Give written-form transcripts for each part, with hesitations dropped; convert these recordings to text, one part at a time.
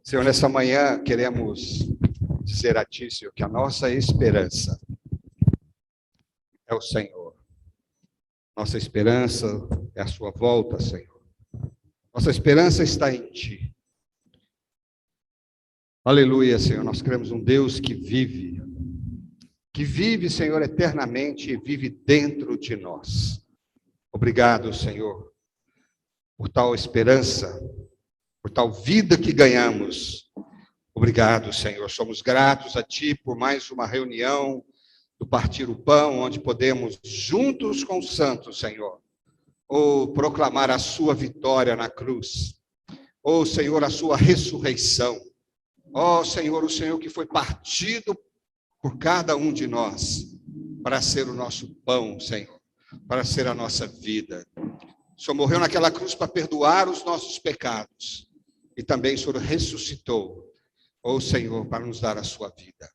Senhor, nessa manhã queremos dizer a Ti, Senhor, que a nossa esperança é o Senhor. Nossa esperança é a Sua volta, Senhor. Nossa esperança está em Ti. Aleluia, Senhor. Nós cremos um Deus que vive, Senhor, eternamente e vive dentro de nós. Obrigado, Senhor, por tal esperança, por tal vida que ganhamos. Obrigado, Senhor. Somos gratos a Ti por mais uma reunião do Partir o Pão, onde podemos, juntos com os santos, Senhor, proclamar a Sua vitória na cruz. Senhor, a Sua ressurreição. Senhor, o Senhor que foi partido por cada um de nós para ser o nosso pão, Senhor, para ser a nossa vida. O Senhor morreu naquela cruz para perdoar os nossos pecados. E também o Senhor ressuscitou, Senhor, para nos dar a sua vida,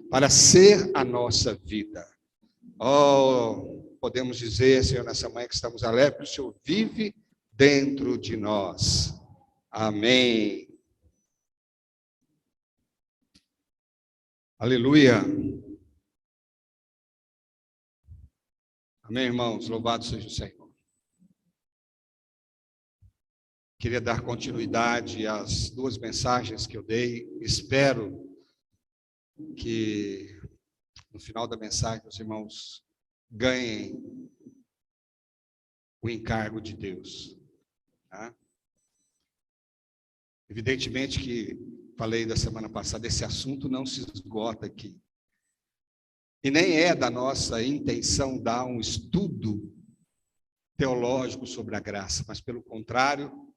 para ser a nossa vida. Podemos dizer, Senhor, nessa manhã que estamos alegres, que o Senhor vive dentro de nós. Amém. Aleluia. Amém, irmãos. Louvado seja o Senhor. Queria dar continuidade às duas mensagens que eu dei. Espero que no final da mensagem os irmãos ganhem o encargo de Deus. Tá? Evidentemente que falei da semana passada, esse assunto não se esgota aqui. E nem é da nossa intenção dar um estudo teológico sobre a graça, mas pelo contrário,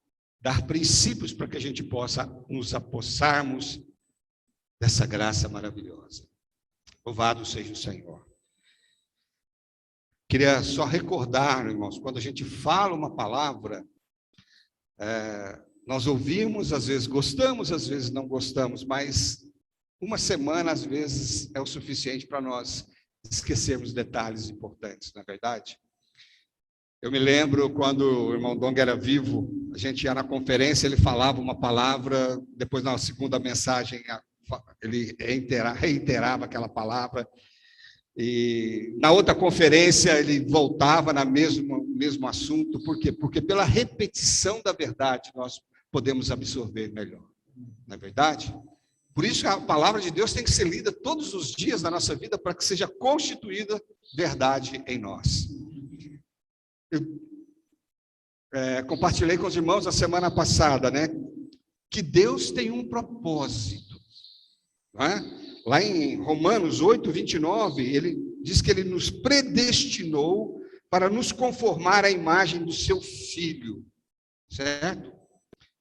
dar princípios para que a gente possa nos apossarmos dessa graça maravilhosa. Louvado seja o Senhor. Queria só recordar, irmãos, quando a gente fala uma palavra, nós ouvimos, às vezes gostamos, às vezes não gostamos, mas uma semana, às vezes, é o suficiente para nós esquecermos detalhes importantes, não é verdade? Eu me lembro quando o irmão Dong era vivo, a gente ia na conferência, ele falava uma palavra, depois na segunda mensagem ele reiterava aquela palavra, e na outra conferência ele voltava no mesmo assunto. Por quê? Porque pela repetição da verdade nós podemos absorver melhor, não é verdade? Por isso a palavra de Deus tem que ser lida todos os dias da nossa vida para que seja constituída verdade em nós. Eu compartilhei com os irmãos a semana passada, né? Que Deus tem um propósito. Não é? Lá em Romanos 8, 29, ele diz que ele nos predestinou para nos conformar à imagem do seu Filho. Certo?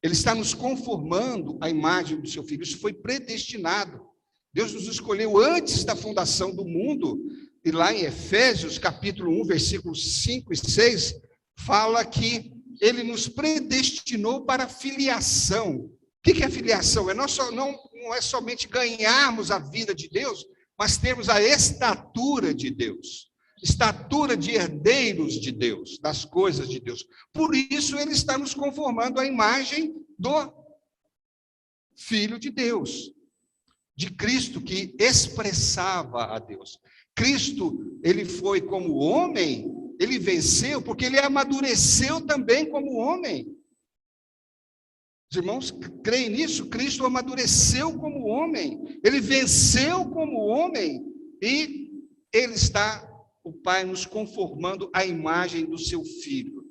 Ele está nos conformando à imagem do seu Filho. Isso foi predestinado. Deus nos escolheu antes da fundação do mundo. E lá em Efésios, capítulo 1, versículos 5 e 6, fala que ele nos predestinou para a filiação. O que é filiação? Não é somente ganharmos a vida de Deus, mas termos a estatura de Deus. Estatura de herdeiros de Deus, das coisas de Deus. Por isso ele está nos conformando à imagem do Filho de Deus, de Cristo, que expressava a Deus. Cristo, ele foi como homem, ele venceu porque ele amadureceu também como homem. Os irmãos creem nisso? Cristo amadureceu como homem, ele venceu como homem e ele está, o Pai, nos conformando à imagem do seu Filho.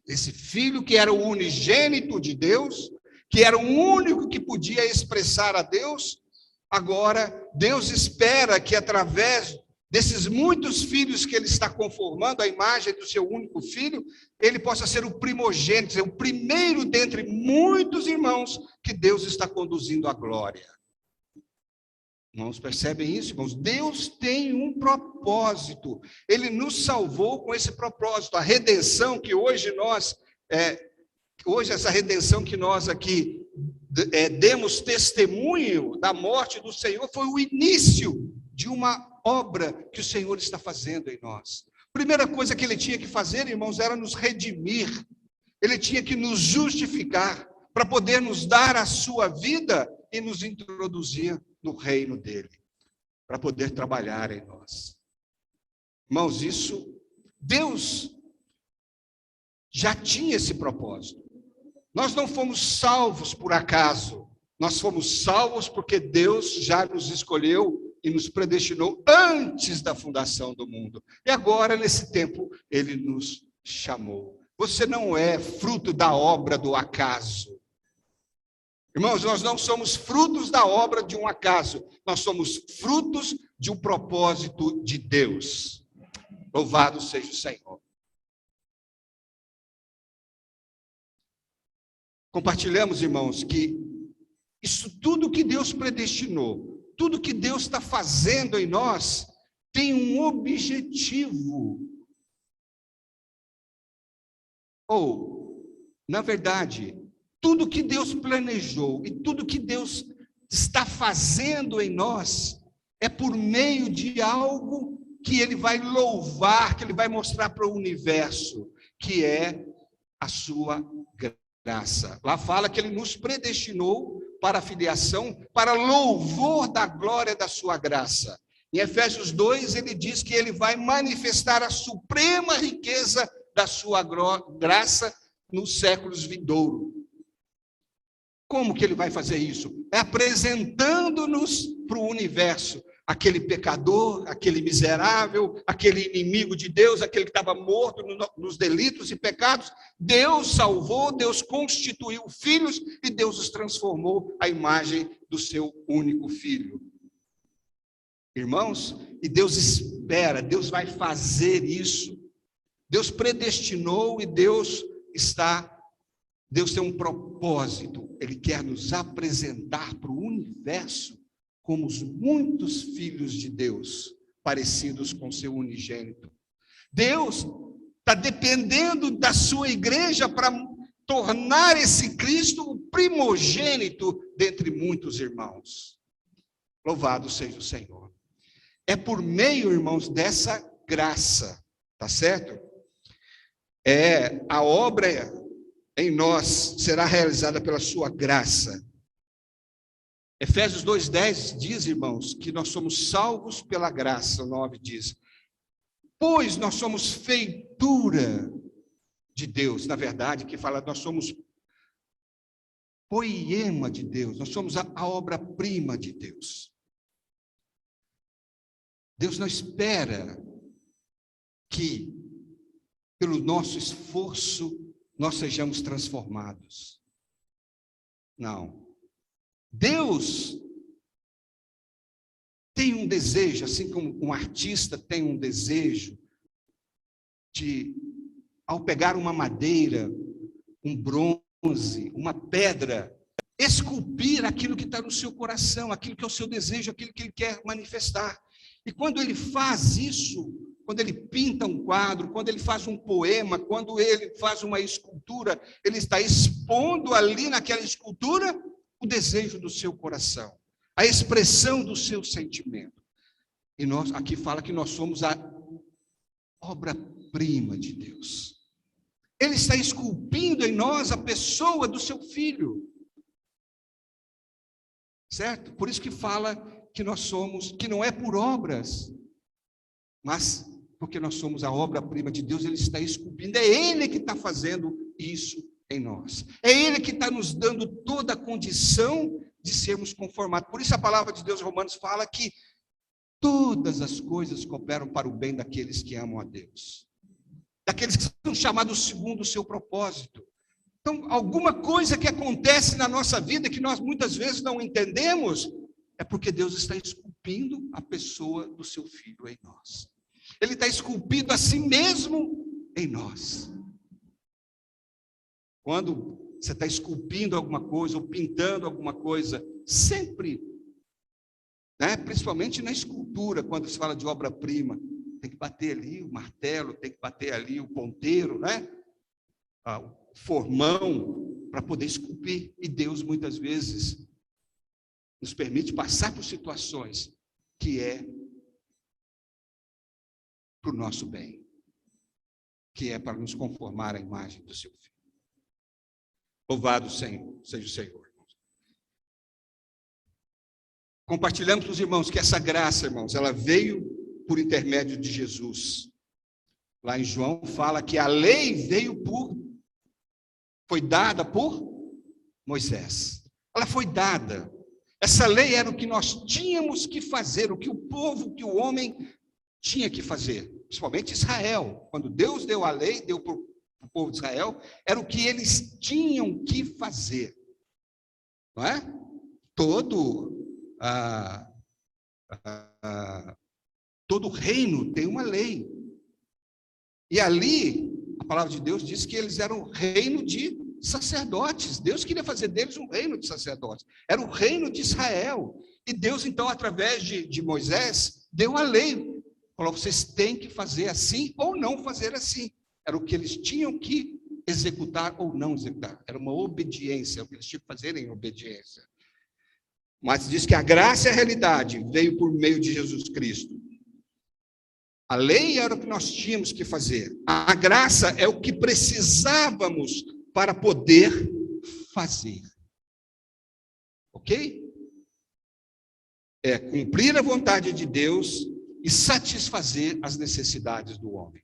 Esse Filho que era o unigênito de Deus, que era o único que podia expressar a Deus, agora Deus espera que através desses muitos filhos que ele está conformando à imagem do seu único filho, ele possa ser o primogênito, o primeiro dentre muitos irmãos que Deus está conduzindo à glória. Irmãos, percebem isso, irmãos? Deus tem um propósito. Ele nos salvou com esse propósito. A redenção que hoje essa redenção que nós aqui demos testemunho da morte do Senhor, foi o início de uma obra que o Senhor está fazendo em nós. Primeira coisa que ele tinha que fazer, irmãos, era nos redimir. Ele tinha que nos justificar. para poder nos dar a sua vida e nos introduzir no reino dele, para poder trabalhar em nós. Irmãos, isso, Deus já tinha esse propósito. Nós não fomos salvos por acaso, nós fomos salvos porque Deus já nos escolheu e nos predestinou antes da fundação do mundo. E agora, nesse tempo, ele nos chamou. Você não é fruto da obra do acaso. Irmãos, nós não somos frutos da obra de um acaso, nós somos frutos de um propósito de Deus. Louvado seja o Senhor. Compartilhamos, irmãos, que isso tudo que Deus predestinou, tudo que Deus está fazendo em nós, tem um objetivo. Ou, na verdade, tudo que Deus planejou e tudo que Deus está fazendo em nós é por meio de algo que ele vai louvar, que ele vai mostrar para o universo, que é a sua graça. Lá fala que ele nos predestinou para a filiação, para louvor da glória da sua graça. Em Efésios 2, ele diz que ele vai manifestar a suprema riqueza da sua graça nos séculos vindouros. Como que ele vai fazer isso? É apresentando-nos para o universo, aquele pecador, aquele miserável, aquele inimigo de Deus, aquele que estava morto nos delitos e pecados. Deus salvou, Deus constituiu filhos e Deus os transformou à imagem do seu único filho. Irmãos, e Deus espera, Deus vai fazer isso. Deus predestinou e Deus tem um propósito. Ele quer nos apresentar para o universo como os muitos filhos de Deus, parecidos com seu unigênito. Deus está dependendo da sua igreja para tornar esse Cristo o primogênito dentre muitos irmãos. Louvado seja o Senhor. É por meio, irmãos, dessa graça, tá certo? A obra em nós será realizada pela sua graça. Efésios 2,10 diz, irmãos, que nós somos salvos pela graça. O 9 diz, pois nós somos feitura de Deus. Na verdade, que fala, nós somos poema de Deus, nós somos a obra-prima de Deus. Deus não espera que, pelo nosso esforço, nós sejamos transformados. Não. Deus tem um desejo, assim como um artista tem um desejo de, ao pegar uma madeira, um bronze, uma pedra, esculpir aquilo que está no seu coração, aquilo que é o seu desejo, aquilo que ele quer manifestar. E quando ele faz isso, quando ele pinta um quadro, quando ele faz um poema, quando ele faz uma escultura, ele está expondo ali naquela escultura o desejo do seu coração, a expressão do seu sentimento. E nós, aqui fala que nós somos a obra-prima de Deus. Ele está esculpindo em nós a pessoa do seu filho. Certo? Por isso que fala que nós somos, que não é por obras, mas porque nós somos a obra-prima de Deus, ele está esculpindo, é ele que está fazendo isso em nós. É ele que está nos dando toda a condição de sermos conformados. Por isso a palavra de Deus em Romanos fala que todas as coisas cooperam para o bem daqueles que amam a Deus, daqueles que são chamados segundo o seu propósito. Então, alguma coisa que acontece na nossa vida que nós muitas vezes não entendemos, é porque Deus está esculpindo a pessoa do seu filho em nós. Ele está esculpindo a si mesmo em nós. Quando você está esculpindo alguma coisa ou pintando alguma coisa, sempre, principalmente na escultura, quando se fala de obra-prima, tem que bater ali o martelo, tem que bater ali o ponteiro, o formão, para poder esculpir. E Deus, muitas vezes, nos permite passar por situações que é para o nosso bem, que é para nos conformar à imagem do seu filho. Louvado seja o Senhor. Compartilhamos com os irmãos que essa graça, irmãos, ela veio por intermédio de Jesus. Lá em João fala que a lei foi dada por Moisés. Ela foi dada. Essa lei era o que nós tínhamos que fazer, o que o homem tinha que fazer, principalmente Israel. Quando Deus deu a lei, deu para o povo de Israel, era o que eles tinham que fazer. Não é? Todo reino tem uma lei. E ali, a palavra de Deus diz que eles eram reino de sacerdotes. Deus queria fazer deles um reino de sacerdotes. Era o reino de Israel. E Deus, então, através de Moisés, deu a lei. Falou, vocês têm que fazer assim ou não fazer assim. Era o que eles tinham que executar ou não executar. Era uma obediência, o que eles tinham que fazer em obediência. Mas diz que a graça e a realidade veio por meio de Jesus Cristo. A lei era o que nós tínhamos que fazer. A graça é o que precisávamos para poder fazer. Ok? É cumprir a vontade de Deus e satisfazer as necessidades do homem.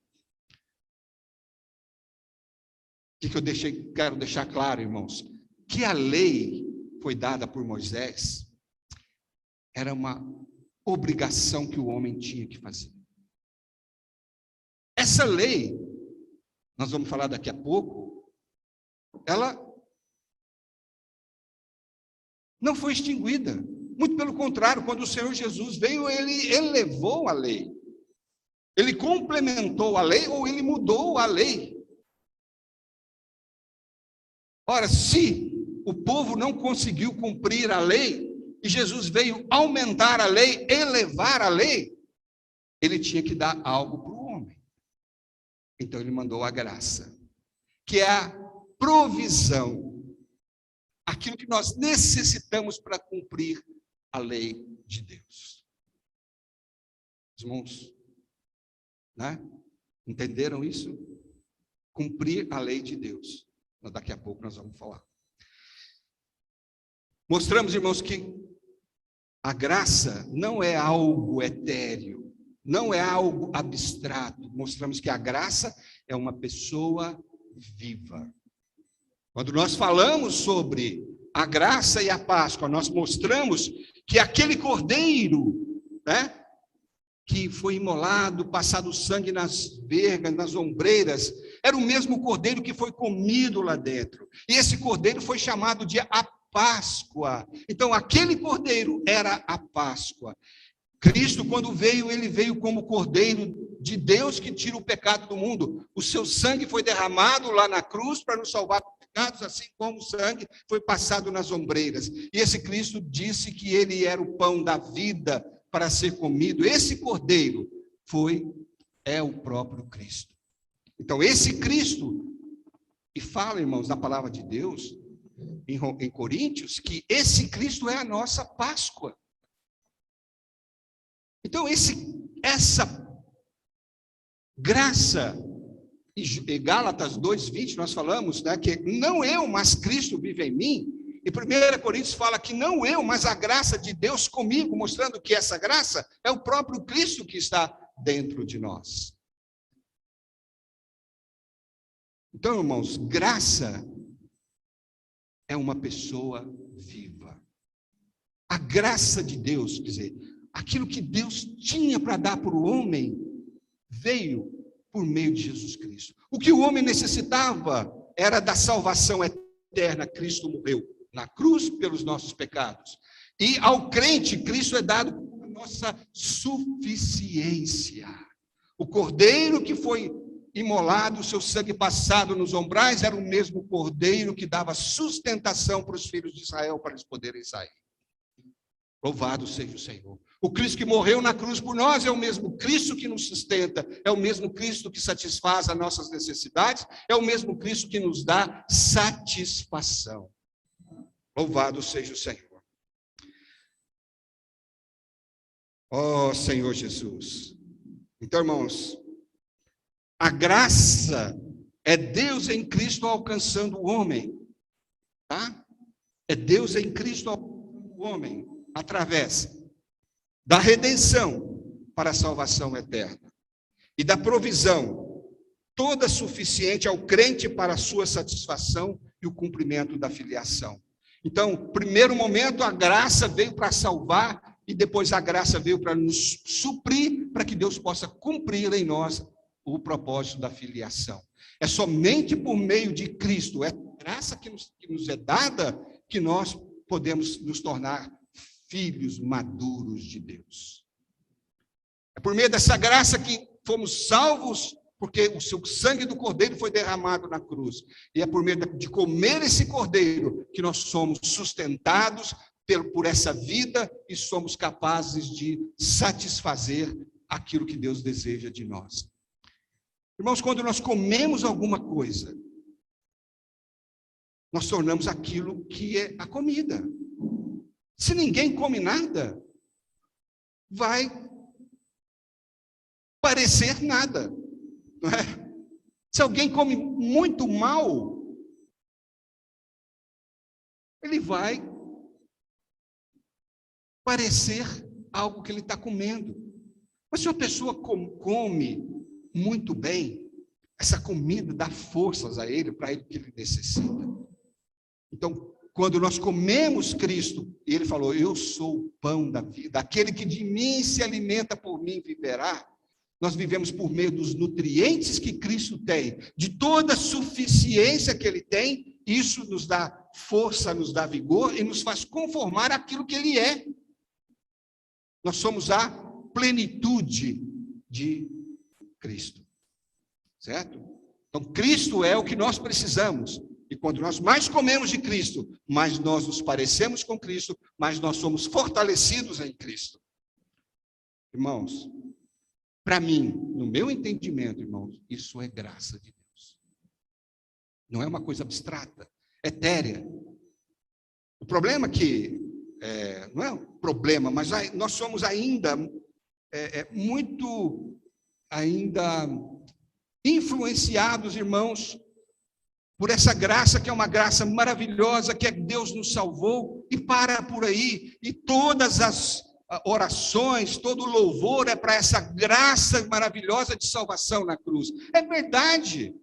O que eu quero deixar claro, irmãos? Que a lei foi dada por Moisés era uma obrigação que o homem tinha que fazer. Essa lei, nós vamos falar daqui a pouco, ela não foi extinguida. Muito pelo contrário, quando o Senhor Jesus veio, ele elevou a lei. Ele complementou a lei ou ele mudou a lei. Ora, se o povo não conseguiu cumprir a lei, e Jesus veio aumentar a lei, elevar a lei, ele tinha que dar algo para o homem. Então ele mandou a graça, que é a provisão, aquilo que nós necessitamos para cumprir a lei de Deus. Irmãos, né? Entenderam isso? Cumprir a lei de Deus. Daqui a pouco nós vamos falar. Mostramos, irmãos, que a graça não é algo etéreo, não é algo abstrato. Mostramos que a graça é uma pessoa viva. Quando nós falamos sobre a graça e a Páscoa, nós mostramos que aquele cordeiro, né, que foi imolado, passado sangue nas vergas, nas ombreiras, era o mesmo cordeiro que foi comido lá dentro. E esse cordeiro foi chamado de a Páscoa. Então, aquele cordeiro era a Páscoa. Cristo, quando veio, ele veio como cordeiro de Deus que tira o pecado do mundo. O seu sangue foi derramado lá na cruz para nos salvar dos pecados, assim como o sangue foi passado nas ombreiras. E esse Cristo disse que ele era o pão da vida para ser comido. Esse cordeiro é o próprio Cristo. Então, esse Cristo, e fala, irmãos, na palavra de Deus, em Coríntios, que esse Cristo é a nossa Páscoa. Então, essa graça, em Gálatas 2:20, nós falamos, né, que não eu, mas Cristo vive em mim. E 1 Coríntios fala que não eu, mas a graça de Deus comigo, mostrando que essa graça é o próprio Cristo que está dentro de nós. Então, irmãos, graça é uma pessoa viva. A graça de Deus, quer dizer, aquilo que Deus tinha para dar para o homem, veio por meio de Jesus Cristo. O que o homem necessitava era da salvação eterna. Cristo morreu na cruz pelos nossos pecados. E ao crente, Cristo é dado a nossa suficiência. O cordeiro que foi imolado, o seu sangue passado nos umbrais, era o mesmo cordeiro que dava sustentação para os filhos de Israel, para eles poderem sair. Louvado seja o Senhor. O Cristo que morreu na cruz por nós é o mesmo Cristo que nos sustenta, é o mesmo Cristo que satisfaz as nossas necessidades, é o mesmo Cristo que nos dá satisfação. Louvado seja o Senhor. Ó Senhor Jesus. Então, irmãos, a graça é Deus em Cristo alcançando o homem. tá? É Deus em Cristo o homem, através da redenção para a salvação eterna e da provisão toda suficiente ao crente para a sua satisfação e o cumprimento da filiação. Então, primeiro momento, a graça veio para salvar e depois a graça veio para nos suprir, para que Deus possa cumprir em nós o propósito da filiação. É somente por meio de Cristo, é a graça que nos é dada, que nós podemos nos tornar filhos maduros de Deus. É por meio dessa graça que fomos salvos, porque o seu sangue do Cordeiro foi derramado na cruz. E é por meio de comer esse Cordeiro que nós somos sustentados por essa vida e somos capazes de satisfazer aquilo que Deus deseja de nós. Irmãos, quando nós comemos alguma coisa, nós tornamos aquilo que é a comida. Se ninguém come nada, vai parecer nada, não é? Se alguém come muito mal, ele vai parecer algo que ele está comendo. Mas se uma pessoa come muito bem, essa comida dá forças a ele, para ele que ele necessita. Então, quando nós comemos Cristo, e ele falou, eu sou o pão da vida, aquele que de mim se alimenta por mim viverá, nós vivemos por meio dos nutrientes que Cristo tem, de toda a suficiência que ele tem, isso nos dá força, nos dá vigor e nos faz conformar aquilo que ele é. Nós somos a plenitude de Cristo, certo? Então, Cristo é o que nós precisamos. E quando nós mais comemos de Cristo, mais nós nos parecemos com Cristo, mais nós somos fortalecidos em Cristo. Irmãos, para mim, no meu entendimento, irmãos, isso é graça de Deus. Não é uma coisa abstrata, etérea. O problema é que, não é um problema, mas nós somos ainda muito influenciados, irmãos, por essa graça, que é uma graça maravilhosa, que é Deus nos salvou, e para por aí, e todas as orações, todo o louvor é para essa graça maravilhosa de salvação na cruz. É verdade,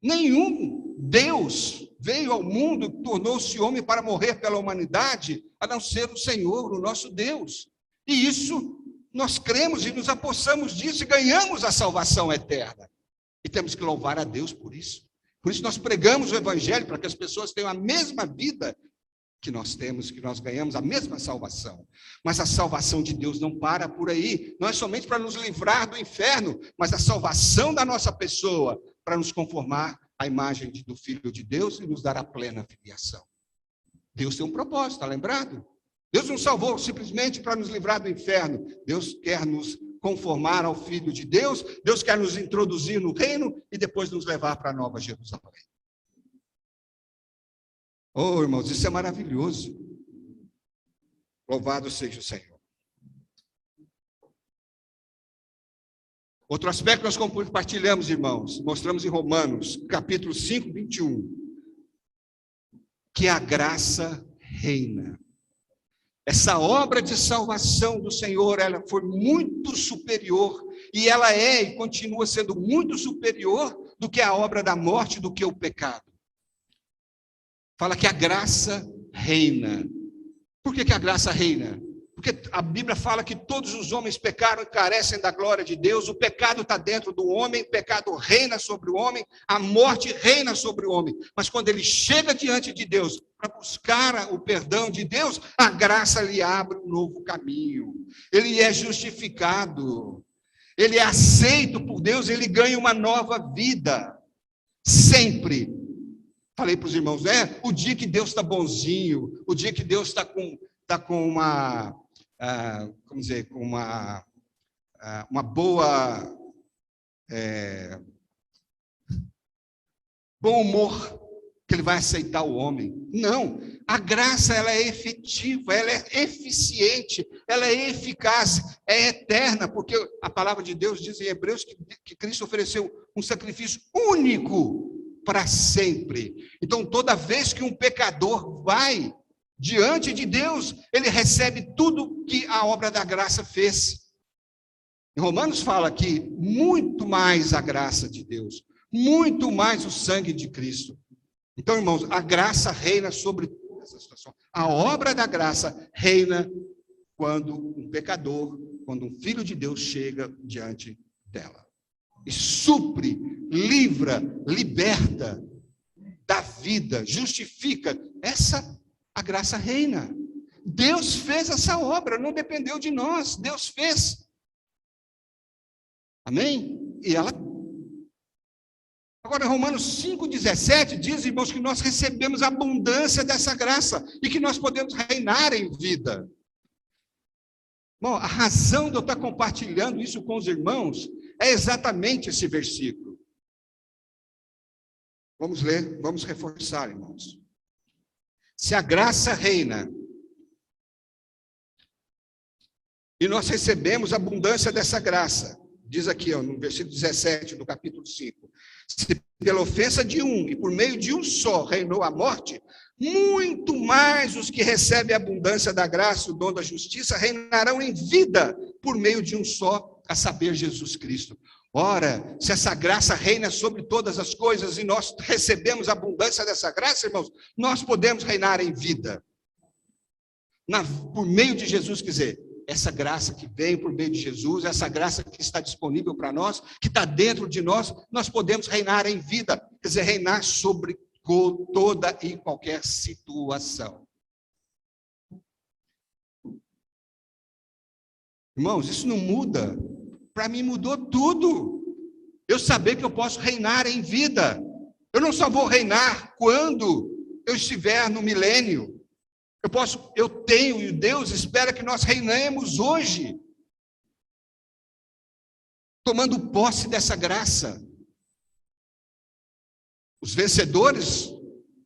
nenhum Deus veio ao mundo, tornou-se homem para morrer pela humanidade, a não ser o Senhor, o nosso Deus. E isso, nós cremos e nos apossamos disso e ganhamos a salvação eterna. E temos que louvar a Deus por isso. Por isso nós pregamos o Evangelho, para que as pessoas tenham a mesma vida que nós temos, que nós ganhamos, a mesma salvação. Mas a salvação de Deus não para por aí. Não é somente para nos livrar do inferno, mas a salvação da nossa pessoa, para nos conformar à imagem do Filho de Deus e nos dar a plena filiação. Deus tem um propósito, está lembrado? Deus não salvou simplesmente para nos livrar do inferno. Deus quer nos conformar ao Filho de Deus, Deus quer nos introduzir no reino e depois nos levar para a Nova Jerusalém. Oh, irmãos, isso é maravilhoso. Louvado seja o Senhor. Outro aspecto que nós compartilhamos, irmãos, mostramos em Romanos, capítulo 5, 21, que a graça reina. Essa obra de salvação do Senhor, ela foi muito superior, e ela é e continua sendo muito superior do que a obra da morte, do que o pecado. Fala que a graça reina. Por que a graça reina? Porque a Bíblia fala que todos os homens pecaram e carecem da glória de Deus, o pecado está dentro do homem, o pecado reina sobre o homem, a morte reina sobre o homem. Mas quando ele chega diante de Deus para buscar o perdão de Deus, a graça lhe abre um novo caminho. Ele é justificado, ele é aceito por Deus, ele ganha uma nova vida. Sempre. Falei para os irmãos, o dia que Deus está bonzinho, o dia que Deus está com uma, vamos dizer, com uma boa, bom humor, que ele vai aceitar o homem. Não, a graça ela é efetiva, ela é eficiente, ela é eficaz, é eterna, porque a palavra de Deus diz em Hebreus que Cristo ofereceu um sacrifício único para sempre. Então, toda vez que um pecador vai diante de Deus, ele recebe tudo que a obra da graça fez. Em Romanos fala que muito mais a graça de Deus, muito mais o sangue de Cristo. Então, irmãos, a graça reina sobre toda essa situação. A obra da graça reina quando um pecador, quando um filho de Deus chega diante dela. E supre, livra, liberta, dá vida, justifica. A graça reina. Deus fez essa obra, não dependeu de nós, Deus fez. Amém? E ela... Agora, Romanos 5,17 diz, irmãos, que nós recebemos a abundância dessa graça e que nós podemos reinar em vida. Bom, a razão de eu estar compartilhando isso com os irmãos é exatamente esse versículo. Vamos ler, vamos reforçar, irmãos. Se a graça reina e nós recebemos a abundância dessa graça, diz aqui, no versículo 17 do capítulo 5, se pela ofensa de um e por meio de um só reinou a morte, muito mais os que recebem a abundância da graça e o dom da justiça reinarão em vida por meio de um só, a saber, Jesus Cristo. Ora, se essa graça reina sobre todas as coisas e nós recebemos a abundância dessa graça, irmãos, nós podemos reinar em vida. Por meio de Jesus, quer dizer, essa graça que vem por meio de Jesus, essa graça que está disponível para nós, que está dentro de nós, nós podemos reinar em vida, quer dizer, reinar sobre toda e qualquer situação. Irmãos, isso não muda. Para mim mudou tudo. Eu saber que eu posso reinar em vida. Eu não só vou reinar quando eu estiver no milênio. Eu tenho, e Deus espera que nós reinemos hoje, tomando posse dessa graça. Os vencedores,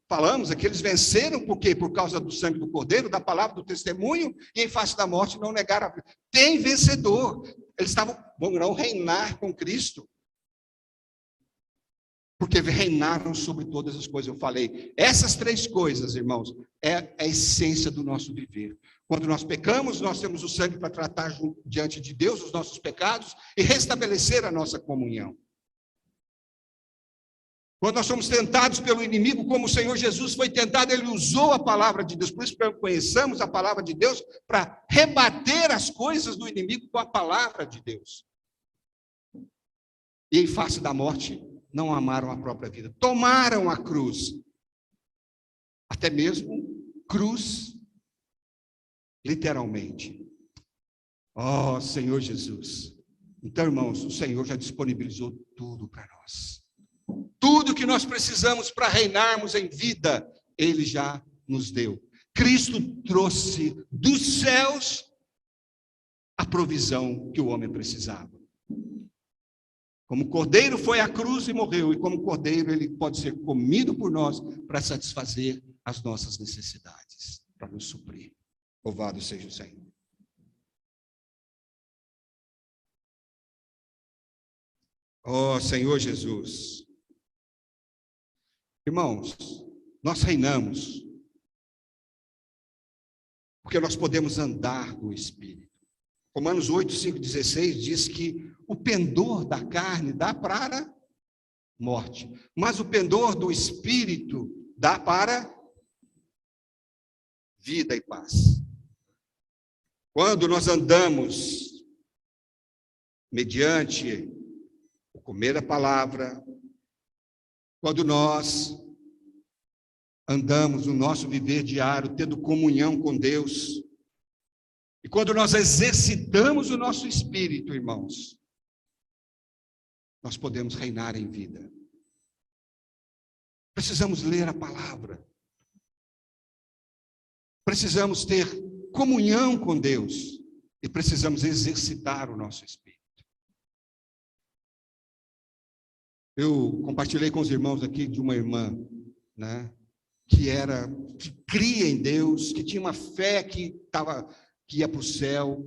falamos aqui, eles venceram por quê? Por causa do sangue do Cordeiro, da palavra do testemunho, e em face da morte não negaram a vida. Tem vencedor. Eles vão reinar com Cristo. Porque reinaram sobre todas as coisas. Eu falei, essas três coisas, irmãos, é a essência do nosso viver. Quando nós pecamos, nós temos o sangue para tratar diante de Deus os nossos pecados e restabelecer a nossa comunhão. Quando nós somos tentados pelo inimigo, como o Senhor Jesus foi tentado, ele usou a palavra de Deus. Por isso conhecemos a palavra de Deus para rebater as coisas do inimigo com a palavra de Deus. E em face da morte, não amaram a própria vida. Tomaram a cruz. Até mesmo cruz, literalmente. Oh, Senhor Jesus. Então, irmãos, o Senhor já disponibilizou tudo para nós. Tudo que nós precisamos para reinarmos em vida, Ele já nos deu. Cristo trouxe dos céus a provisão que o homem precisava. Como cordeiro foi à cruz e morreu, e como cordeiro ele pode ser comido por nós para satisfazer as nossas necessidades, para nos suprir. Louvado seja o Senhor. Oh, Senhor Jesus. Irmãos, nós reinamos porque nós podemos andar no Espírito. Romanos 8, 5,16 diz que o pendor da carne dá para a morte, mas o pendor do Espírito dá para vida e paz. Quando nós andamos mediante o comer a palavra, quando nós andamos no nosso viver diário, tendo comunhão com Deus, e quando nós exercitamos o nosso espírito, irmãos, nós podemos reinar em vida. Precisamos ler a palavra. Precisamos ter comunhão com Deus. E precisamos exercitar o nosso espírito. Eu compartilhei com os irmãos aqui de uma irmã, né, que cria em Deus, que tinha uma fé que ia para o céu.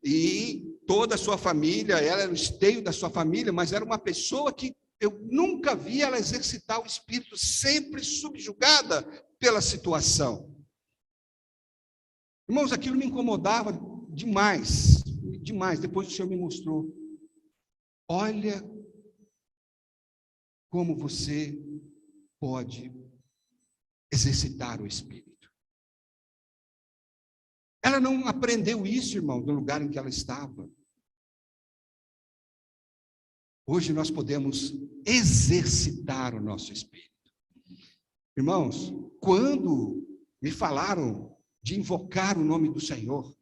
E toda a sua família, ela era o esteio da sua família, mas era uma pessoa que eu nunca vi ela exercitar o espírito, sempre subjugada pela situação. Irmãos, aquilo me incomodava demais, demais. Depois o Senhor me mostrou. Olha como você pode exercitar o espírito. Ela não aprendeu isso, irmão, no lugar em que ela estava. Hoje nós podemos exercitar o nosso espírito. Irmãos, quando me falaram de invocar o nome do Senhor,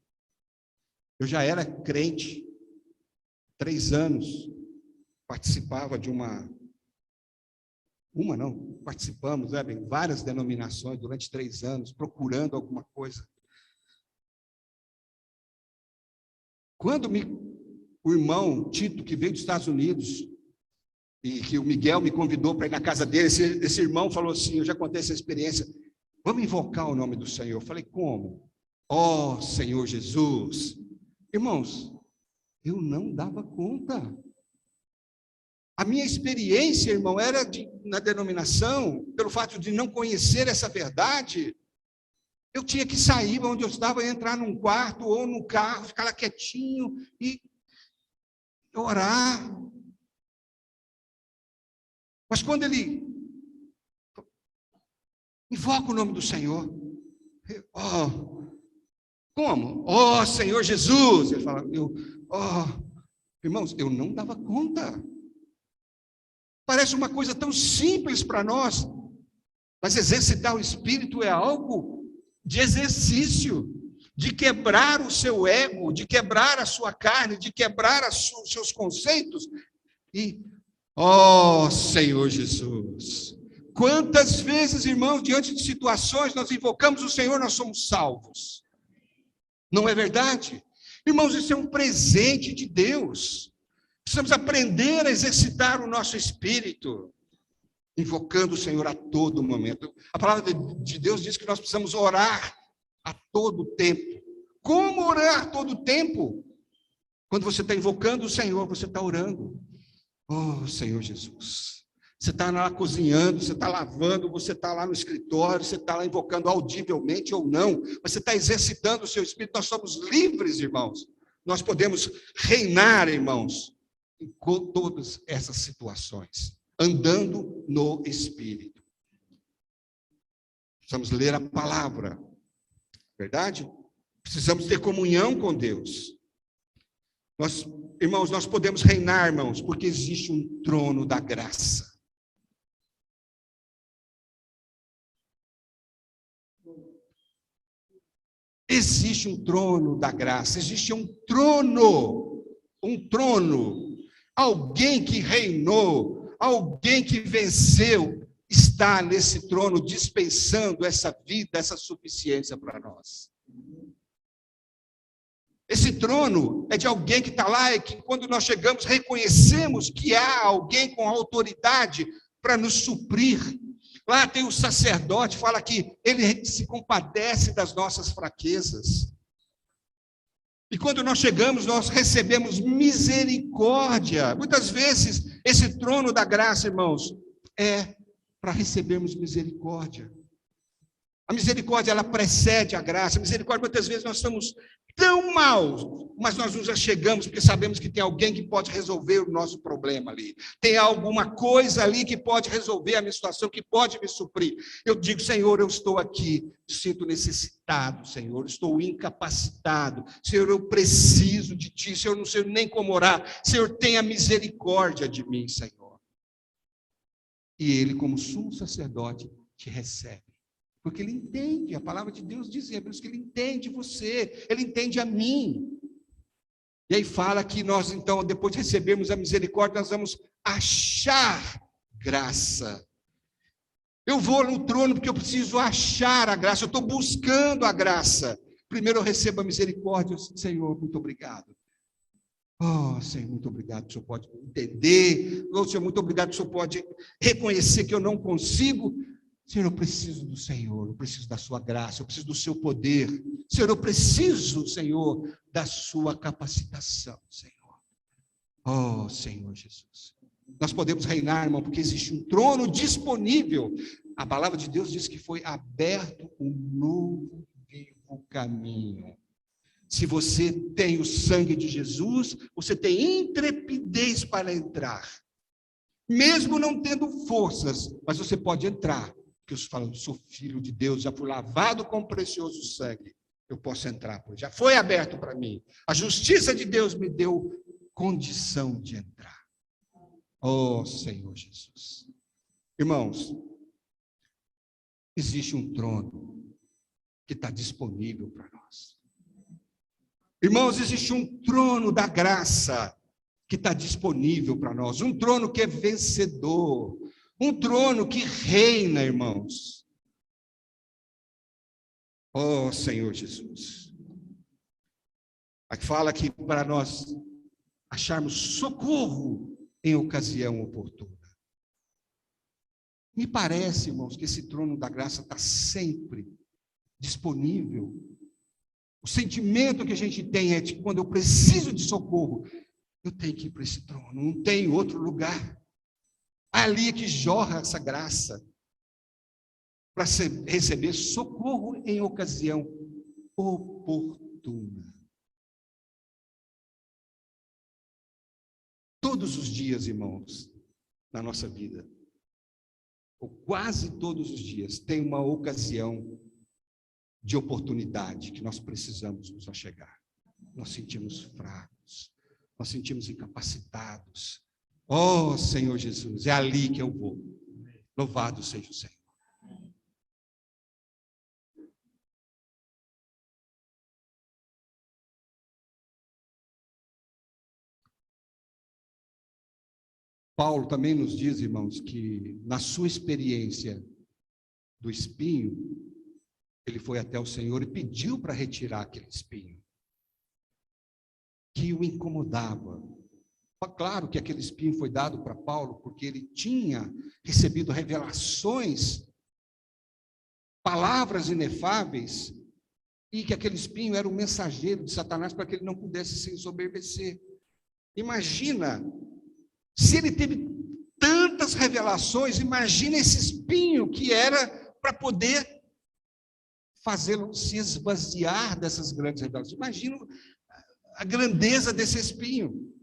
eu já era crente, 3 anos, participava de participamos, em várias denominações durante 3 anos, procurando alguma coisa. Quando o irmão Tito, que veio dos Estados Unidos, e que o Miguel me convidou para ir na casa dele, esse irmão falou assim, eu já contei essa experiência, vamos invocar o nome do Senhor. Eu falei, como? Ó Senhor Jesus. Irmãos, eu não dava conta. A minha experiência, irmão, era na denominação, pelo fato de não conhecer essa verdade, eu tinha que sair onde eu estava, entrar num quarto ou no carro, ficar lá quietinho e orar. Mas quando ele invoca o nome do Senhor, como? Ó Senhor Jesus, ele fala, irmãos, eu não dava conta. Parece uma coisa tão simples para nós, mas exercitar o espírito é algo de exercício, de quebrar o seu ego, de quebrar a sua carne, de quebrar os seus conceitos. E, ó Senhor Jesus, quantas vezes, irmãos, diante de situações, nós invocamos o Senhor, nós somos salvos. Não é verdade? Irmãos, isso é um presente de Deus. Precisamos aprender a exercitar o nosso espírito, invocando o Senhor a todo momento. A palavra de Deus diz que nós precisamos orar a todo tempo. Como orar a todo tempo? Quando você está invocando o Senhor, você está orando. Oh, Senhor Jesus. Você está lá cozinhando, você está lavando, você está lá no escritório, você está lá invocando audivelmente ou não, mas você está exercitando o seu espírito. Nós somos livres, irmãos. Nós podemos reinar, irmãos, em todas essas situações, andando no Espírito. Precisamos ler a palavra, verdade? Precisamos ter comunhão com Deus. Irmãos, nós podemos reinar, irmãos, porque existe um trono da graça. Existe um trono da graça, existe um trono, alguém que reinou, alguém que venceu, está nesse trono dispensando essa vida, essa suficiência para nós. Esse trono é de alguém que está lá e que quando nós chegamos reconhecemos que há alguém com autoridade para nos suprir. Lá tem o sacerdote, fala que ele se compadece das nossas fraquezas. E quando nós chegamos, nós recebemos misericórdia. Muitas vezes, esse trono da graça, irmãos, é para recebermos misericórdia. A misericórdia, ela precede a graça. A misericórdia, muitas vezes, nós estamos tão maus, mas nós nos achegamos porque sabemos que tem alguém que pode resolver o nosso problema ali. Tem alguma coisa ali que pode resolver a minha situação, que pode me suprir. Eu digo, Senhor, eu estou aqui, sinto necessitado, Senhor, estou incapacitado. Senhor, eu preciso de Ti. Senhor, não sei nem como orar. Senhor, tenha misericórdia de mim, Senhor. E Ele, como sumo sacerdote, te recebe. Porque Ele entende, a palavra de Deus diz em Hebreus que Ele entende você, Ele entende a mim. E aí fala que nós, então, depois de recebermos a misericórdia, nós vamos achar graça. Eu vou no trono porque eu preciso achar a graça, eu estou buscando a graça. Primeiro eu recebo a misericórdia, Senhor, muito obrigado. Oh, Senhor, muito obrigado, o Senhor pode entender. Oh, Senhor, muito obrigado, o Senhor pode reconhecer que eu não consigo. Senhor, eu preciso do Senhor, eu preciso da sua graça, eu preciso do seu poder. Senhor, eu preciso, Senhor, da sua capacitação, Senhor. Oh, Senhor Jesus. nós podemos reinar, irmão, porque existe um trono disponível. A palavra de Deus diz que foi aberto um novo vivo caminho. Se você tem o sangue de Jesus, você tem intrepidez para entrar. Mesmo não tendo forças, mas você pode entrar. Porque eu falo, sou filho de Deus, já fui lavado com precioso sangue. Eu posso entrar, pois já foi aberto para mim. A justiça de Deus me deu condição de entrar. Oh, Senhor Jesus. Irmãos, existe um trono que está disponível para nós. Irmãos, existe um trono da graça que está disponível para nós. Um trono que é vencedor. Um trono que reina, irmãos. Oh, Senhor Jesus. Aqui fala que para nós acharmos socorro em ocasião oportuna. Me parece, irmãos, que esse trono da graça está sempre disponível. O sentimento que a gente tem é de que quando eu preciso de socorro, eu tenho que ir para esse trono, não tem outro lugar. Ali é que jorra essa graça para receber socorro em ocasião oportuna. Todos os dias, irmãos, na nossa vida, ou quase todos os dias, tem uma ocasião de oportunidade que nós precisamos nos achegar. Nós sentimos fracos, nós sentimos incapacitados. Oh, Senhor Jesus, é ali que eu vou. Louvado seja o Senhor. Paulo também nos diz, irmãos, que na sua experiência do espinho, ele foi até o Senhor e pediu para retirar aquele espinho que o incomodava. Claro que aquele espinho foi dado para Paulo porque ele tinha recebido revelações, palavras inefáveis, e que aquele espinho era o mensageiro de Satanás para que ele não pudesse se ensoberbecer. Imagina, se ele teve tantas revelações, imagina esse espinho que era para poder fazê-lo se esvaziar dessas grandes revelações. Imagina a grandeza desse espinho.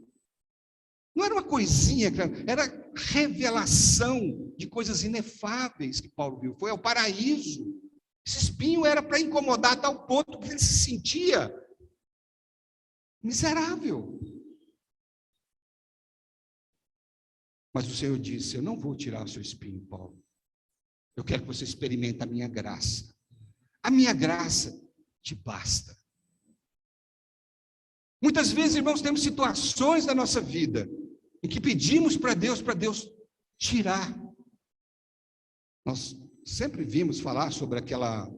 Não era uma coisinha, era revelação de coisas inefáveis que Paulo viu. Foi ao paraíso. Esse espinho era para incomodar a tal ponto que ele se sentia miserável. Mas o Senhor disse, eu não vou tirar o seu espinho, Paulo. Eu quero que você experimente a minha graça. A minha graça te basta. Muitas vezes, irmãos, temos situações na nossa vida em que pedimos para Deus tirar. Nós sempre vimos falar sobre aquela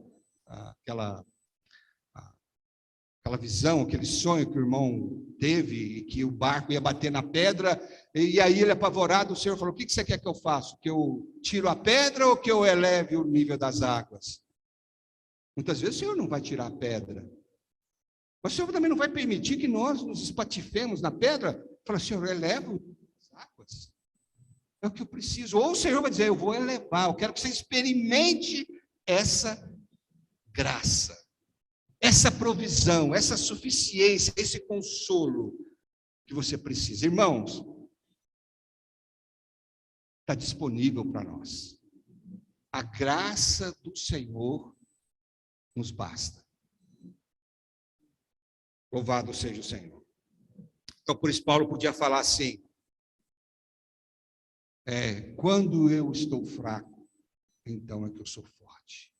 visão, aquele sonho que o irmão teve, que o barco ia bater na pedra, e aí ele apavorado, o Senhor falou, o que você quer que eu faça? Que eu tiro a pedra ou que eu eleve o nível das águas? Muitas vezes o Senhor não vai tirar a pedra, mas o Senhor também não vai permitir que nós nos espatifemos na pedra. Fala, Senhor, eleva as águas. É o que eu preciso. Ou o Senhor vai dizer, eu vou elevar, eu quero que você experimente essa graça, essa provisão, essa suficiência, esse consolo que você precisa. Irmãos, está disponível para nós. A graça do Senhor nos basta. Louvado seja o Senhor. Então, por isso, Paulo podia falar assim, quando eu estou fraco, então é que eu sou forte.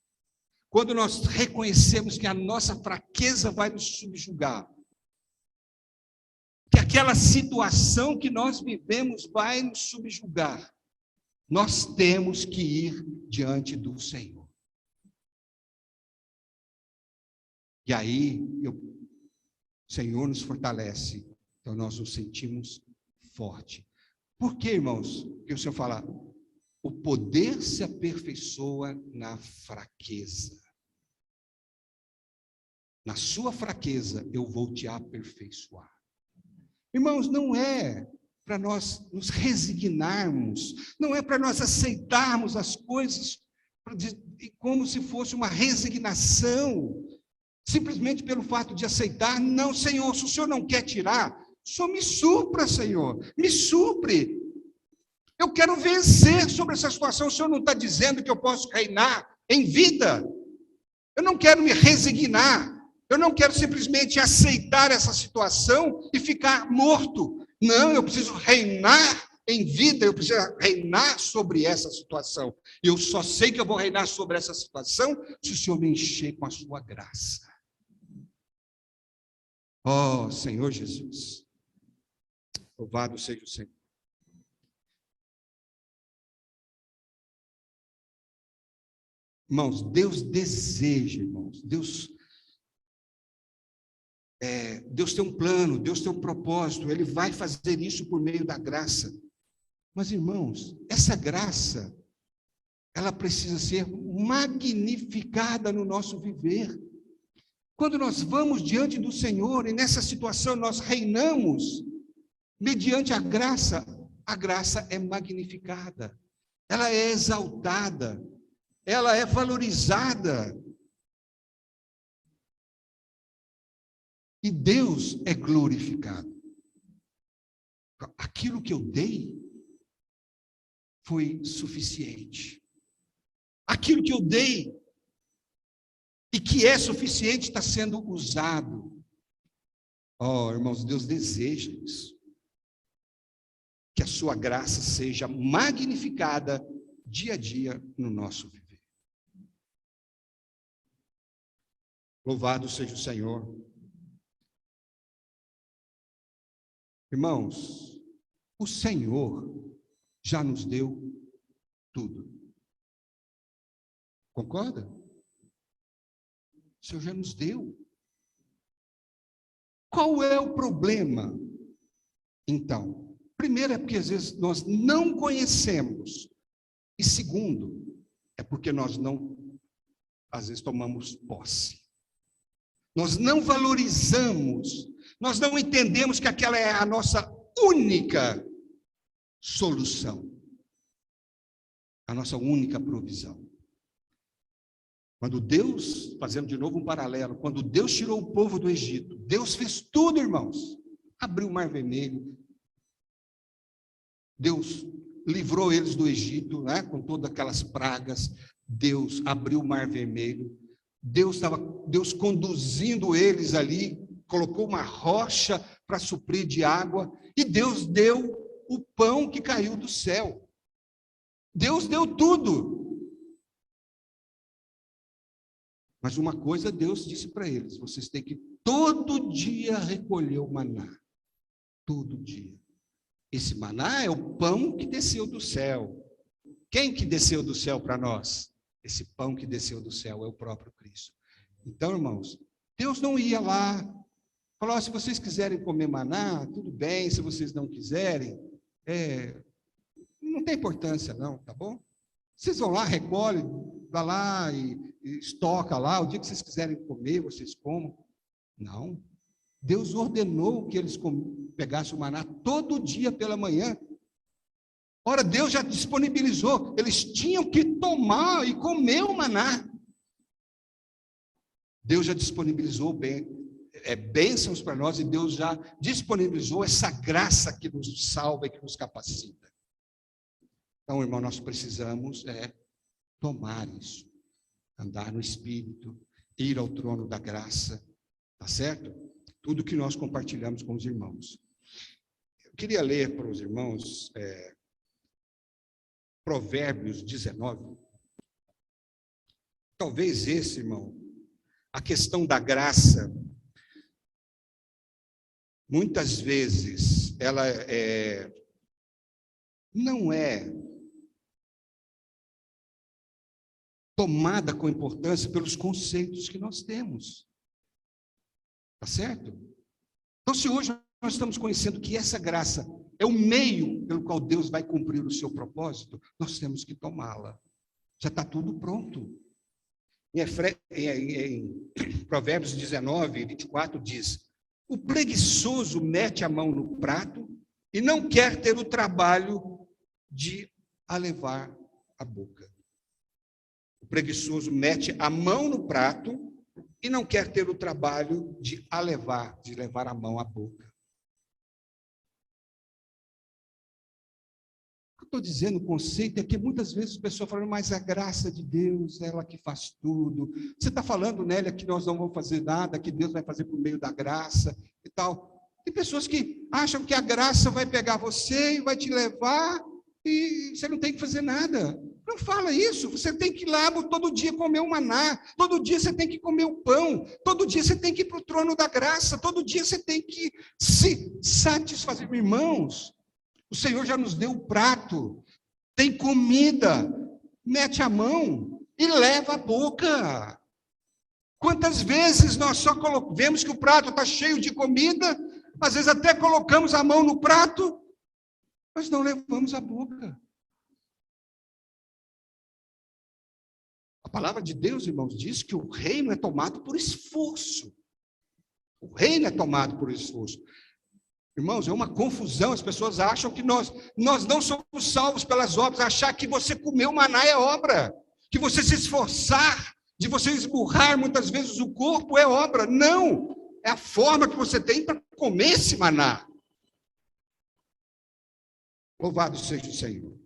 Quando nós reconhecemos que a nossa fraqueza vai nos subjugar, que aquela situação que nós vivemos vai nos subjugar, nós temos que ir diante do Senhor. E aí, o Senhor nos fortalece, então nós nos sentimos fortes. Por que, irmãos? Porque o Senhor fala, o poder se aperfeiçoa na fraqueza. Na sua fraqueza, eu vou te aperfeiçoar. Irmãos, não é para nós nos resignarmos, não é para nós aceitarmos as coisas como se fosse uma resignação, simplesmente pelo fato de aceitar. Não, Senhor, se o Senhor não quer tirar, o Senhor me supra, Senhor, me supre. Eu quero vencer sobre essa situação. O Senhor não está dizendo que eu posso reinar em vida. Eu não quero me resignar. Eu não quero simplesmente aceitar essa situação e ficar morto. Não, eu preciso reinar em vida, eu preciso reinar sobre essa situação. Eu só sei que eu vou reinar sobre essa situação se o Senhor me encher com a sua graça. Oh, Senhor Jesus. Louvado seja o Senhor. Irmãos, Deus deseja, irmãos, Deus tem um plano, Deus tem um propósito, Ele vai fazer isso por meio da graça. Mas, irmãos, essa graça, ela precisa ser magnificada no nosso viver. Quando nós vamos diante do Senhor e nessa situação nós reinamos, mediante a graça é magnificada, ela é exaltada, ela é valorizada. E Deus é glorificado. Aquilo que eu dei foi suficiente. Aquilo que eu dei e que é suficiente está sendo usado. Oh, irmãos, Deus deseja isso. Que a sua graça seja magnificada dia a dia no nosso viver. Louvado seja o Senhor. Irmãos, o Senhor já nos deu tudo. Concorda? O Senhor já nos deu. Qual é o problema? Então, primeiro é porque às vezes nós não conhecemos. E segundo, é porque nós não, às vezes, tomamos posse. Nós não valorizamos, nós não entendemos que aquela é a nossa única solução, a nossa única provisão. Quando Deus, fazendo de novo um paralelo, quando Deus tirou o povo do Egito, Deus fez tudo, irmãos. Abriu o Mar Vermelho, Deus livrou eles do Egito, né, com todas aquelas pragas. Deus abriu o Mar Vermelho, Deus conduzindo eles ali, colocou uma rocha para suprir de água, e Deus deu o pão que caiu do céu. Deus deu tudo. Mas uma coisa Deus disse para eles: vocês têm que todo dia recolher o maná. Todo dia. Esse maná é o pão que desceu do céu. Quem que desceu do céu para nós? Esse pão que desceu do céu é o próprio Cristo. Então, irmãos, Deus não ia lá, falou: se vocês quiserem comer maná, tudo bem, se vocês não quiserem, não tem importância não, tá bom? Vocês vão lá, recolhem, vai lá e estoca lá, o dia que vocês quiserem comer, vocês comam. Não. Deus ordenou que eles pegassem o maná todo dia pela manhã. Ora, Deus já disponibilizou, eles tinham que tomar e comer o maná. Deus já disponibilizou bênçãos para nós, e Deus já disponibilizou essa graça que nos salva e que nos capacita. Então, irmão, nós precisamos tomar isso, andar no Espírito, ir ao trono da graça, tá certo? Tudo que nós compartilhamos com os irmãos. Eu queria ler para os irmãos Provérbios 19. Talvez esse, irmão, a questão da graça, muitas vezes, ela não é tomada com importância pelos conceitos que nós temos. Tá certo? Então, se hoje nós estamos conhecendo que essa graça é o meio pelo qual Deus vai cumprir o seu propósito, nós temos que tomá-la. Já está tudo pronto. Em Provérbios 19, 24 diz: o preguiçoso mete a mão no prato e não quer ter o trabalho de alevar a boca. O preguiçoso mete a mão no prato e não quer ter o trabalho de levar a mão à boca. Estou dizendo, o conceito é que muitas vezes as pessoas falam, mas a graça de Deus, ela que faz tudo. Você está falando, Nélia, que nós não vamos fazer nada, que Deus vai fazer por meio da graça e tal. Tem pessoas que acham que a graça vai pegar você e vai te levar e você não tem que fazer nada. Não fala isso, você tem que ir lá todo dia comer o maná, todo dia você tem que comer o pão, todo dia você tem que ir para o trono da graça, todo dia você tem que se satisfazer. Irmãos, o Senhor já nos deu o prato, tem comida, mete a mão e leva a boca. Quantas vezes nós só vemos que o prato está cheio de comida, às vezes até colocamos a mão no prato, mas não levamos a boca. A palavra de Deus, irmãos, diz que o reino é tomado por esforço. O reino é tomado por esforço. Irmãos, é uma confusão, as pessoas acham que nós não somos salvos pelas obras, achar que você comer o maná é obra, que você se esforçar, de você esmurrar muitas vezes o corpo é obra. Não, é a forma que você tem para comer esse maná. Louvado seja o Senhor.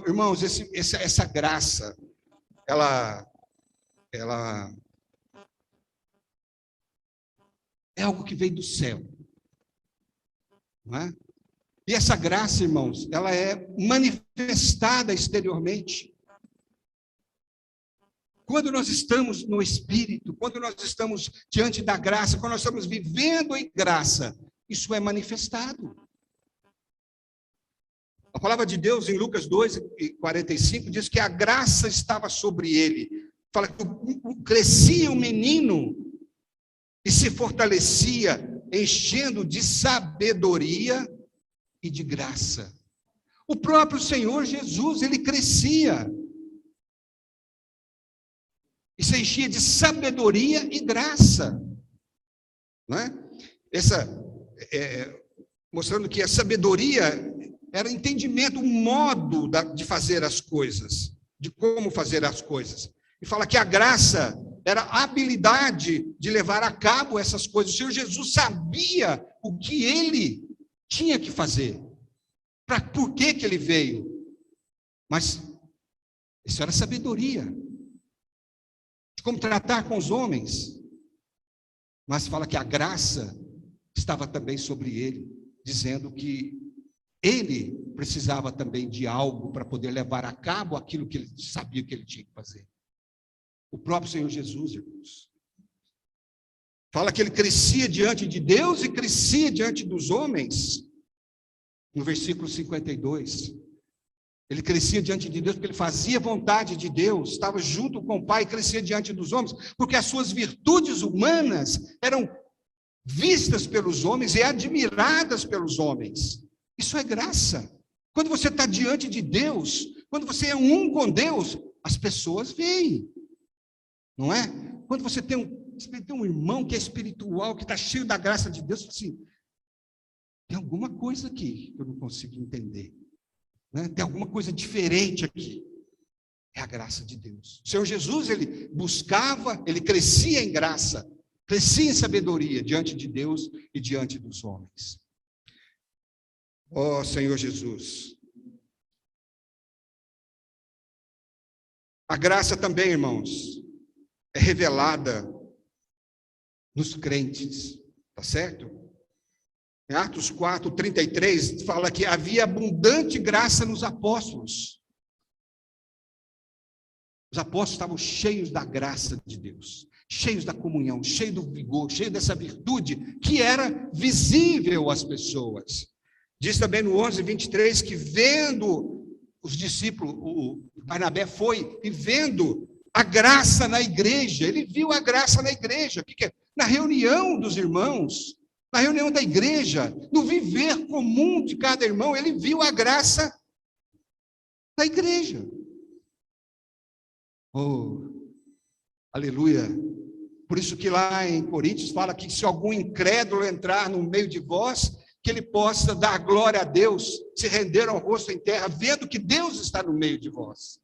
Irmãos, essa graça, ela é algo que veio do céu. Não é? E essa graça, irmãos, ela é manifestada exteriormente. Quando nós estamos no Espírito, quando nós estamos diante da graça, quando nós estamos vivendo em graça, isso é manifestado. A palavra de Deus, em Lucas 2:45, diz que a graça estava sobre ele. Fala que crescia o menino e se fortalecia, enchendo de sabedoria e de graça. O próprio Senhor Jesus, ele crescia e se enchia de sabedoria e graça. Não é? Mostrando que a sabedoria era entendimento, um modo de fazer as coisas, de como fazer as coisas. E fala que a graça era a habilidade de levar a cabo essas coisas. O Senhor Jesus sabia o que ele tinha que fazer, por que ele veio. Mas isso era sabedoria, de como tratar com os homens. Mas fala que a graça estava também sobre ele, dizendo que ele precisava também de algo para poder levar a cabo aquilo que ele sabia que ele tinha que fazer. O próprio Senhor Jesus, irmãos. Fala que ele crescia diante de Deus e crescia diante dos homens. No versículo 52. Ele crescia diante de Deus porque ele fazia vontade de Deus, estava junto com o Pai e crescia diante dos homens, porque as suas virtudes humanas eram vistas pelos homens e admiradas pelos homens. Isso é graça. Quando você está diante de Deus, quando você é um com Deus, as pessoas veem. Não é? Quando você tem um irmão que é espiritual, que está cheio da graça de Deus, assim, tem alguma coisa aqui que eu não consigo entender. Né? Tem alguma coisa diferente aqui. É a graça de Deus. O Senhor Jesus, ele buscava, ele crescia em graça, crescia em sabedoria diante de Deus e diante dos homens. Ó Senhor Jesus. A graça também, irmãos, é revelada nos crentes, tá certo? Em Atos 4:33, fala que havia abundante graça nos apóstolos. Os apóstolos estavam cheios da graça de Deus, cheios da comunhão, cheios do vigor, cheios dessa virtude que era visível às pessoas. Diz também no 11:23 que vendo os discípulos, o Barnabé foi e vendo a graça na igreja, ele viu a graça na igreja, o que é? Na reunião dos irmãos, na reunião da igreja, no viver comum de cada irmão, ele viu a graça na igreja. Oh, aleluia. Por isso que lá em Coríntios fala que se algum incrédulo entrar no meio de vós, que ele possa dar glória a Deus, se render ao rosto em terra, vendo que Deus está no meio de vós.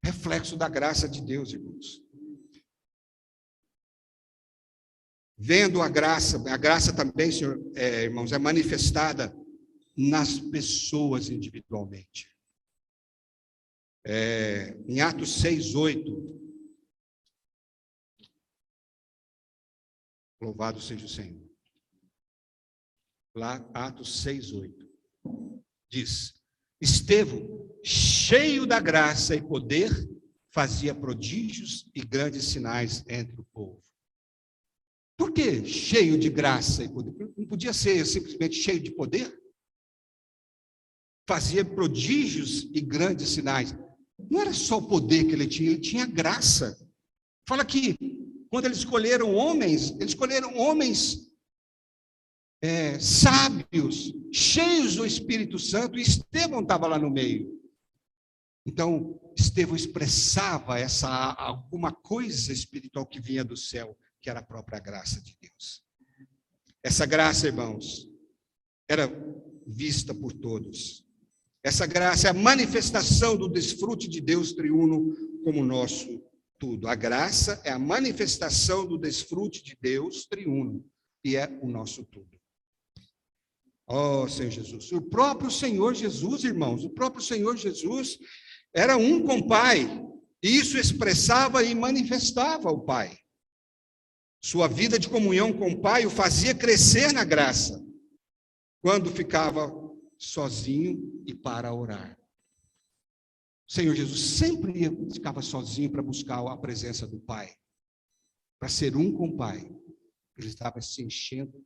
Reflexo da graça de Deus, irmãos. Vendo a graça também, senhor, irmãos, é manifestada nas pessoas individualmente. Em Atos 6:8, louvado seja o Senhor. Lá, Atos 6:8, diz: Estevão, cheio da graça e poder, fazia prodígios e grandes sinais entre o povo. Por que cheio de graça e poder? Não podia ser simplesmente cheio de poder? Fazia prodígios e grandes sinais. Não era só o poder que ele tinha graça. Fala que quando eles escolheram homens sábios, cheios do Espírito Santo, e Estevão estava lá no meio. Então, Estevão expressava alguma coisa espiritual que vinha do céu, que era a própria graça de Deus. Essa graça, irmãos, era vista por todos. Essa graça é a manifestação do desfrute de Deus triuno como nosso tudo. A graça é a manifestação do desfrute de Deus triuno, e é o nosso tudo. Oh, Senhor Jesus. O próprio Senhor Jesus, irmãos, o próprio Senhor Jesus era um com o Pai, e isso expressava e manifestava o Pai. Sua vida de comunhão com o Pai o fazia crescer na graça, quando ficava sozinho e para orar. O Senhor Jesus sempre ficava sozinho para buscar a presença do Pai, para ser um com o Pai. Ele estava se enchendo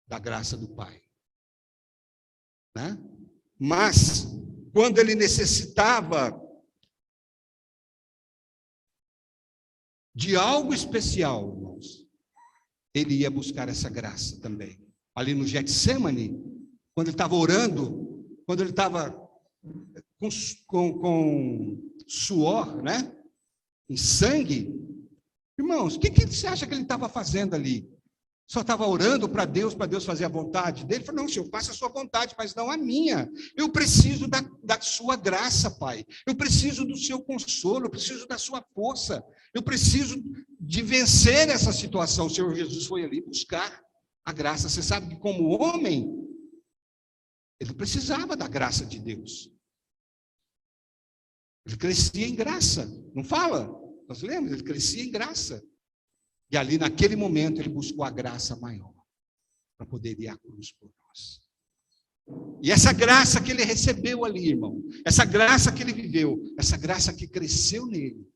da graça do Pai, né? Mas, quando ele necessitava de algo especial, irmãos, ele ia buscar essa graça também. Ali no Getsemane, quando ele estava orando, quando ele estava com suor, né? Em sangue. Irmãos, o que você acha que ele estava fazendo ali? Só estava orando para Deus fazer a vontade dele? Ele falou: não, Senhor, faça a sua vontade, mas não a minha. Eu preciso da sua graça, Pai. Eu preciso do seu consolo, eu preciso da sua força. Eu preciso de vencer essa situação. O Senhor Jesus foi ali buscar a graça. Você sabe que, como homem, ele precisava da graça de Deus. Ele crescia em graça, não fala? Nós lemos, ele crescia em graça. E ali, naquele momento, ele buscou a graça maior, para poder ir à cruz por nós. E essa graça que ele recebeu ali, irmão, essa graça que ele viveu, essa graça que cresceu nele,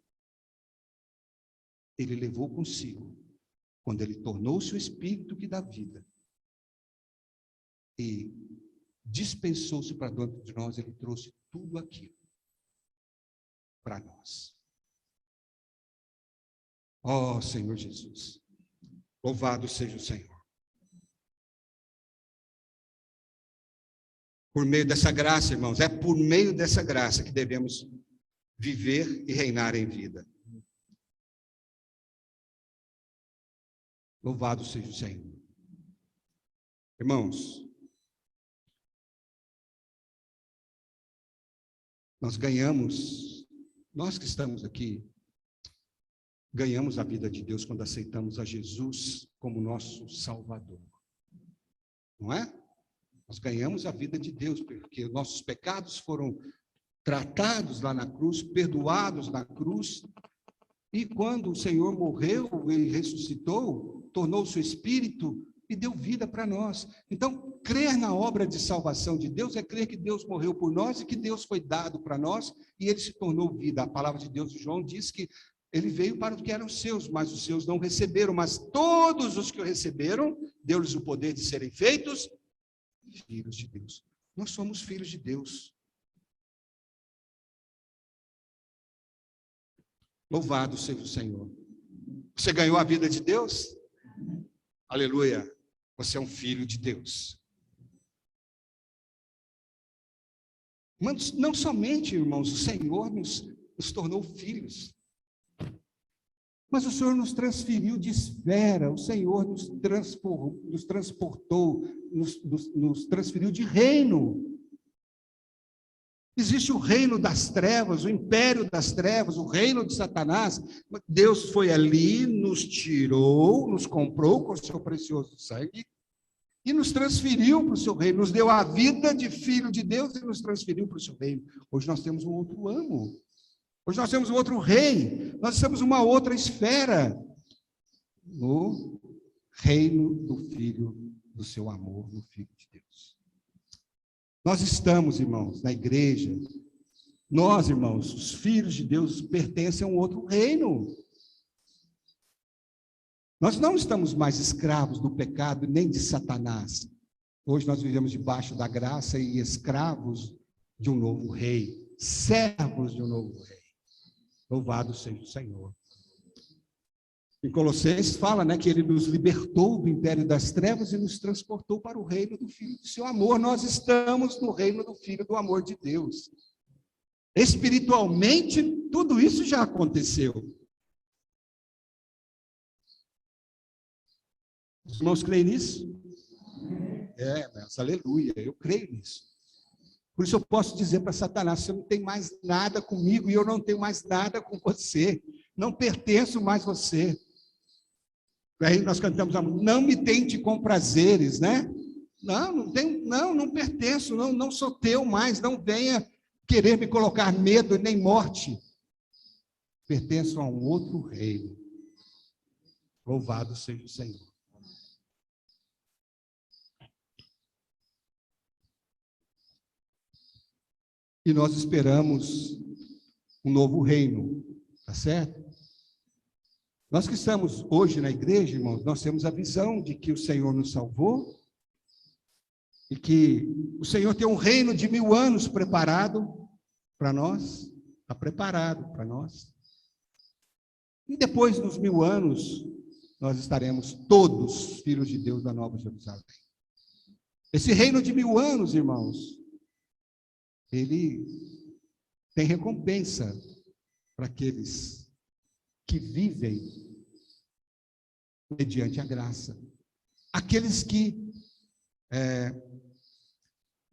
ele levou consigo, quando ele tornou-se o Espírito que dá vida, e dispensou-se para dentro de nós, ele trouxe tudo aquilo para nós. Oh, Senhor Jesus, louvado seja o Senhor. Por meio dessa graça, irmãos, é por meio dessa graça que devemos viver e reinar em vida. Louvado seja o Senhor. Irmãos, nós que estamos aqui, ganhamos a vida de Deus quando aceitamos a Jesus como nosso Salvador. Não é? Nós ganhamos a vida de Deus, porque nossos pecados foram tratados lá na cruz, perdoados na cruz, e quando o Senhor morreu e ressuscitou, tornou-se o Espírito e deu vida para nós. Então, crer na obra de salvação de Deus é crer que Deus morreu por nós e que Deus foi dado para nós, e ele se tornou vida. A palavra de Deus, João, diz que ele veio para os que eram seus, mas os seus não receberam. Mas todos os que o receberam, deu-lhes o poder de serem feitos filhos de Deus. Nós somos filhos de Deus. Louvado seja o Senhor. Você ganhou a vida de Deus? Aleluia. Você é um filho de Deus. Mas não somente, irmãos, o Senhor nos tornou filhos. Mas o Senhor nos transferiu de esfera, o Senhor nos transportou, nos transferiu de reino. Existe o reino das trevas, o império das trevas, o reino de Satanás. Deus foi ali, nos tirou, nos comprou com o seu precioso sangue e nos transferiu para o seu reino, nos deu a vida de filho de Deus e nos transferiu para o seu reino. Hoje nós temos um outro amo. Hoje nós temos um outro rei, nós temos uma outra esfera no reino do Filho, do seu amor, no Filho de Deus. Nós estamos, irmãos, na igreja, nós, irmãos, os filhos de Deus, pertencem a um outro reino. Nós não estamos mais escravos do pecado, nem de Satanás. Hoje nós vivemos debaixo da graça e escravos de um novo rei, servos de um novo rei. Louvado seja o Senhor. Em Colossenses fala, que ele nos libertou do império das trevas e nos transportou para o reino do Filho do seu amor. Nós estamos no reino do Filho do amor de Deus. Espiritualmente, tudo isso já aconteceu. Os irmãos creem nisso? Mas aleluia, eu creio nisso. Por isso eu posso dizer para Satanás, você não tem mais nada comigo e eu não tenho mais nada com você. Não pertenço mais a você. Aí nós cantamos a música, não me tente com prazeres, né? Não pertenço, não sou teu mais, não venha querer me colocar medo nem morte. Pertenço a um outro reino. Louvado seja o Senhor. E nós esperamos um novo reino, tá certo? Nós que estamos hoje na igreja, irmãos, nós temos a visão de que o Senhor nos salvou e que o Senhor tem um reino de 1000 anos preparado para nós, está preparado para nós. E depois dos 1000 anos, nós estaremos todos filhos de Deus da Nova Jerusalém. Esse reino de 1000 anos, irmãos, ele tem recompensa para aqueles que vivem mediante a graça. Aqueles que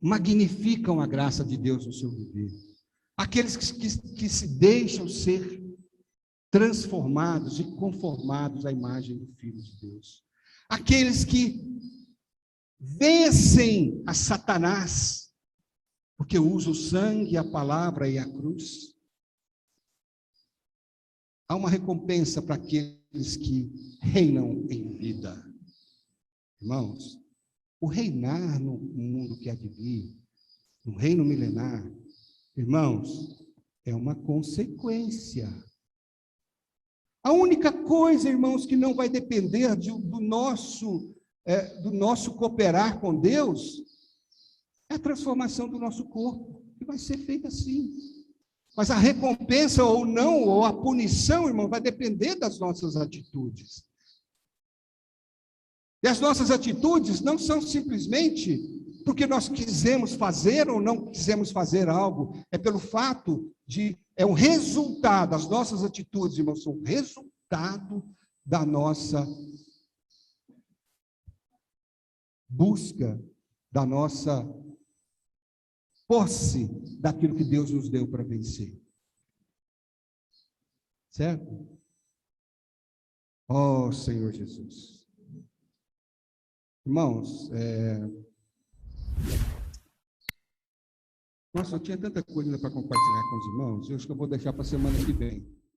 magnificam a graça de Deus no seu viver. Aqueles que se deixam ser transformados e conformados à imagem do Filho de Deus. Aqueles que vencem a Satanás, porque usa o sangue, a palavra e a cruz. Há uma recompensa para aqueles que reinam em vida. Irmãos, o reinar no mundo que há de vir, no reino milenar, irmãos, é uma consequência. A única coisa, irmãos, que não vai depender do nosso cooperar com Deus, é a transformação do nosso corpo, que vai ser feita assim. Mas a recompensa ou não, ou a punição, irmão, vai depender das nossas atitudes. E as nossas atitudes não são simplesmente porque nós quisemos fazer ou não quisemos fazer algo, é pelo fato é um resultado, as nossas atitudes, irmãos, são resultado da nossa busca, da nossa posse daquilo que Deus nos deu para vencer. Certo? Oh, Senhor Jesus. Irmãos, nossa, eu tinha tanta coisa para compartilhar com os irmãos, eu acho que eu vou deixar para a semana que vem.